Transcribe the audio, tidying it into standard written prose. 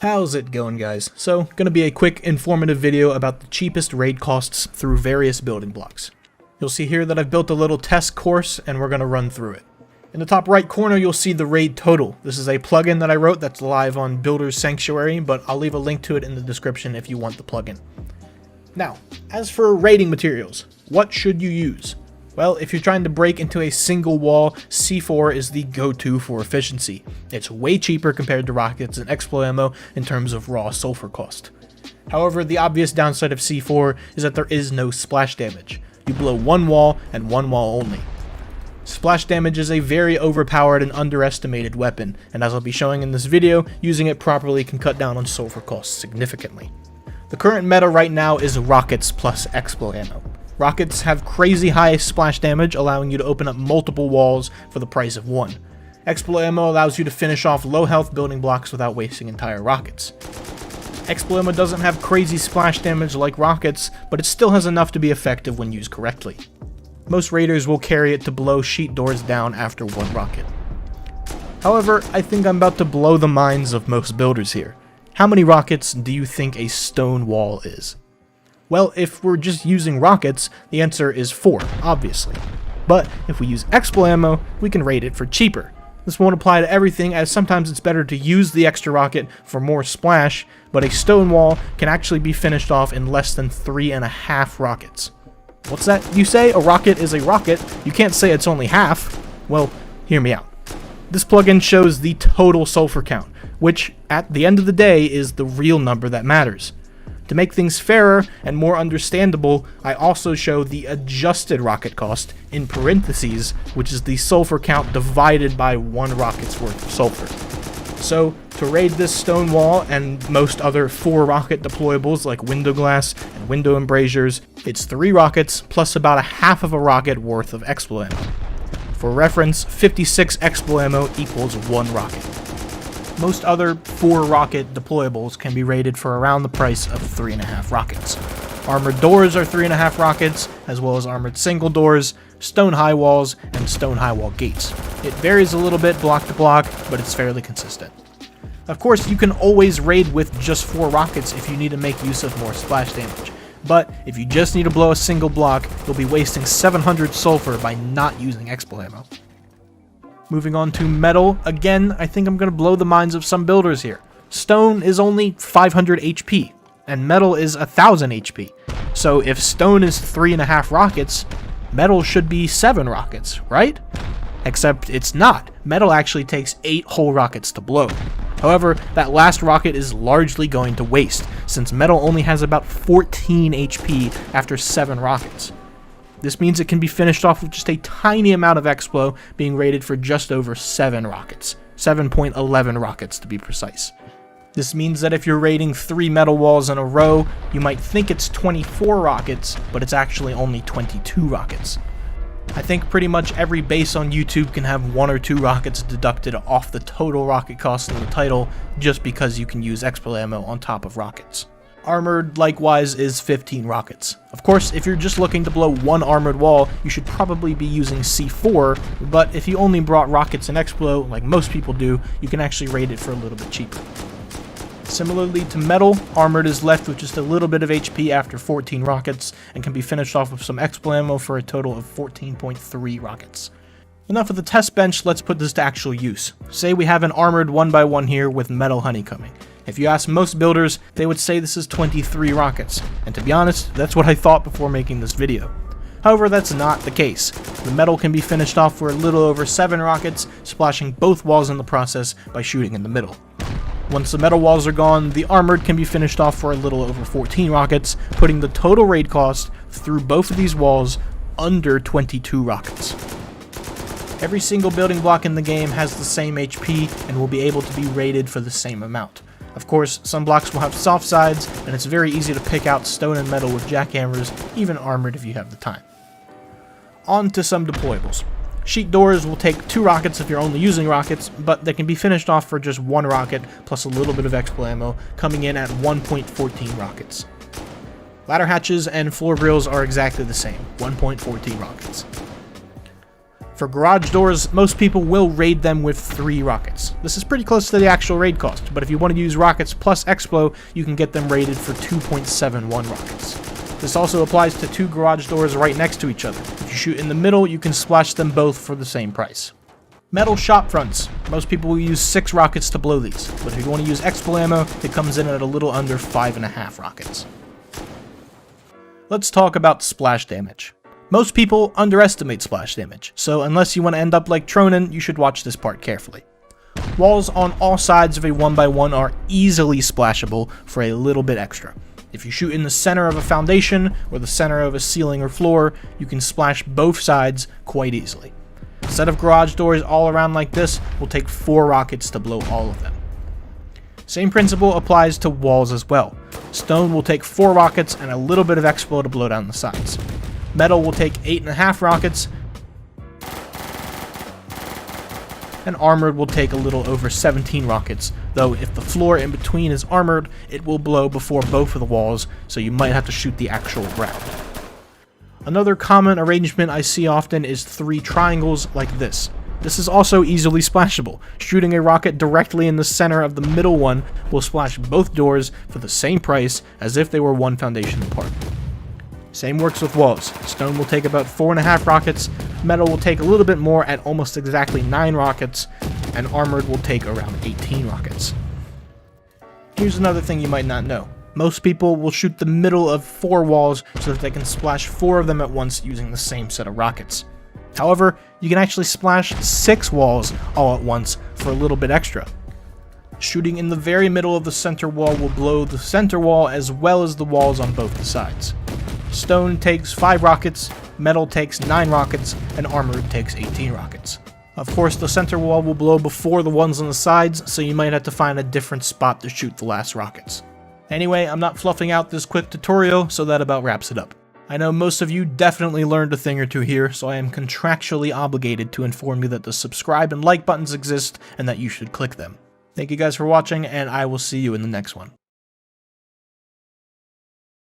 How's it going, guys? So, gonna be a quick informative video about the cheapest raid costs through various building blocks. You'll see here that I've built a little test course and we're gonna run through it. In the top right corner you'll see the raid total. This is a plugin that I wrote that's live on Builder's Sanctuary, but I'll leave a link to it in the description if you want the plugin. Now, as for raiding materials, what should you use? Well, if you're trying to break into a single wall, C4 is the go-to for efficiency. It's way cheaper compared to rockets and explo ammo in terms of raw sulfur cost. However, the obvious downside of C4 is that there is no splash damage. You blow one wall and one wall only. Splash damage is a very overpowered and underestimated weapon, and as I'll be showing in this video, using it properly can cut down on sulfur costs significantly. The current meta right now is rockets plus explo ammo. Rockets have crazy high splash damage, allowing you to open up multiple walls for the price of one. Explo ammo allows you to finish off low health building blocks without wasting entire rockets. Explo ammo doesn't have crazy splash damage like rockets, but it still has enough to be effective when used correctly. Most raiders will carry it to blow sheet doors down after one rocket. However, I think I'm about to blow the minds of most builders here. How many rockets do you think a stone wall is? Well, if we're just using rockets, the answer is 4, obviously. But if we use explo ammo, we can raid it for cheaper. This won't apply to everything, as sometimes it's better to use the extra rocket for more splash, but a stone wall can actually be finished off in less than 3.5 rockets. What's that you say? A rocket is a rocket. You can't say it's only half. Well, hear me out. This plugin shows the total sulfur count, which at the end of the day is the real number that matters. To make things fairer and more understandable, I also show the adjusted rocket cost in parentheses, which is the sulfur count divided by one rocket's worth of sulfur. So, to raid this stone wall and most other 4 rocket deployables like window glass and window embrasures, it's 3 rockets plus about a half of a rocket worth of explo ammo. For reference, 56 explo ammo equals 1 rocket. Most other 4 rocket deployables can be rated for around the price of 3.5 rockets. Armored doors are 3.5 rockets, as well as armored single doors, stone high walls, and stone high wall gates. It varies a little bit block to block, but it's fairly consistent. Of course, you can always raid with just 4 rockets if you need to make use of more splash damage. But if you just need to blow a single block, you'll be wasting 700 sulfur by not using explo ammo. Moving on to metal, again, I think I'm going to blow the minds of some builders here. Stone is only 500 HP, and metal is 1000 HP. So if stone is 3.5 rockets, metal should be 7 rockets, right? Except it's not. Metal actually takes 8 whole rockets to blow. However, that last rocket is largely going to waste, since metal only has about 14 HP after 7 rockets. This means it can be finished off with just a tiny amount of explo, being rated for just over 7 rockets. 7.11 rockets to be precise. This means that if you're raiding 3 metal walls in a row, you might think it's 24 rockets, but it's actually only 22 rockets. I think pretty much every base on YouTube can have 1 or 2 rockets deducted off the total rocket cost in the title, just because you can use explo ammo on top of rockets. Armored, likewise, is 15 rockets. Of course, if you're just looking to blow 1 armored wall, you should probably be using C4, but if you only brought rockets and explo, like most people do, you can actually raid it for a little bit cheaper. Similarly to metal, armored is left with just a little bit of HP after 14 rockets, and can be finished off with some explo ammo for a total of 14.3 rockets. Enough of the test bench, let's put this to actual use. Say we have an armored 1x1 here with metal honeycombing. If you ask most builders, they would say this is 23 rockets, and to be honest, that's what I thought before making this video. However, that's not the case. The metal can be finished off for a little over 7 rockets, splashing both walls in the process by shooting in the middle. Once the metal walls are gone, the armored can be finished off for a little over 14 rockets, putting the total raid cost through both of these walls under 22 rockets. Every single building block in the game has the same HP and will be able to be raided for the same amount. Of course, some blocks will have soft sides, and it's very easy to pick out stone and metal with jackhammers, even armored if you have the time. On to some deployables. Sheet doors will take 2 rockets if you're only using rockets, but they can be finished off for just 1 rocket plus a little bit of explo ammo, coming in at 1.14 rockets. Ladder hatches and floor grills are exactly the same, 1.14 rockets. For garage doors, most people will raid them with 3 rockets. This is pretty close to the actual raid cost, but if you want to use rockets plus Explo, you can get them raided for 2.71 rockets. This also applies to 2 garage doors right next to each other. If you shoot in the middle, you can splash them both for the same price. Metal shop fronts. Most people will use 6 rockets to blow these, but if you want to use Explo ammo, it comes in at a little under 5.5 rockets. Let's talk about splash damage. Most people underestimate splash damage, so unless you want to end up like Tronin, you should watch this part carefully. Walls on all sides of a 1x1 are easily splashable for a little bit extra. If you shoot in the center of a foundation, or the center of a ceiling or floor, you can splash both sides quite easily. A set of garage doors all around like this will take 4 rockets to blow all of them. Same principle applies to walls as well. Stone will take 4 rockets and a little bit of Explo to blow down the sides. Metal will take 8.5 rockets, and armored will take a little over 17 rockets, though if the floor in between is armored, it will blow before both of the walls, so you might have to shoot the actual ground. Another common arrangement I see often is 3 triangles like this. This is also easily splashable. Shooting a rocket directly in the center of the middle one will splash both doors for the same price as if they were 1 foundation apart. Same works with walls. Stone will take about 4.5 rockets, metal will take a little bit more at almost exactly 9 rockets, and armored will take around 18 rockets. Here's another thing you might not know. Most people will shoot the middle of 4 walls so that they can splash 4 of them at once using the same set of rockets. However, you can actually splash 6 walls all at once for a little bit extra. Shooting in the very middle of the center wall will blow the center wall as well as the walls on both the sides. Stone takes 5 rockets, metal takes 9 rockets, and armored takes 18 rockets. Of course, the center wall will blow before the ones on the sides, so you might have to find a different spot to shoot the last rockets. Anyway, I'm not fluffing out this quick tutorial, so that about wraps it up. I know most of you definitely learned a thing or two here, so I am contractually obligated to inform you that the subscribe and like buttons exist and that you should click them. Thank you guys for watching, and I will see you in the next one.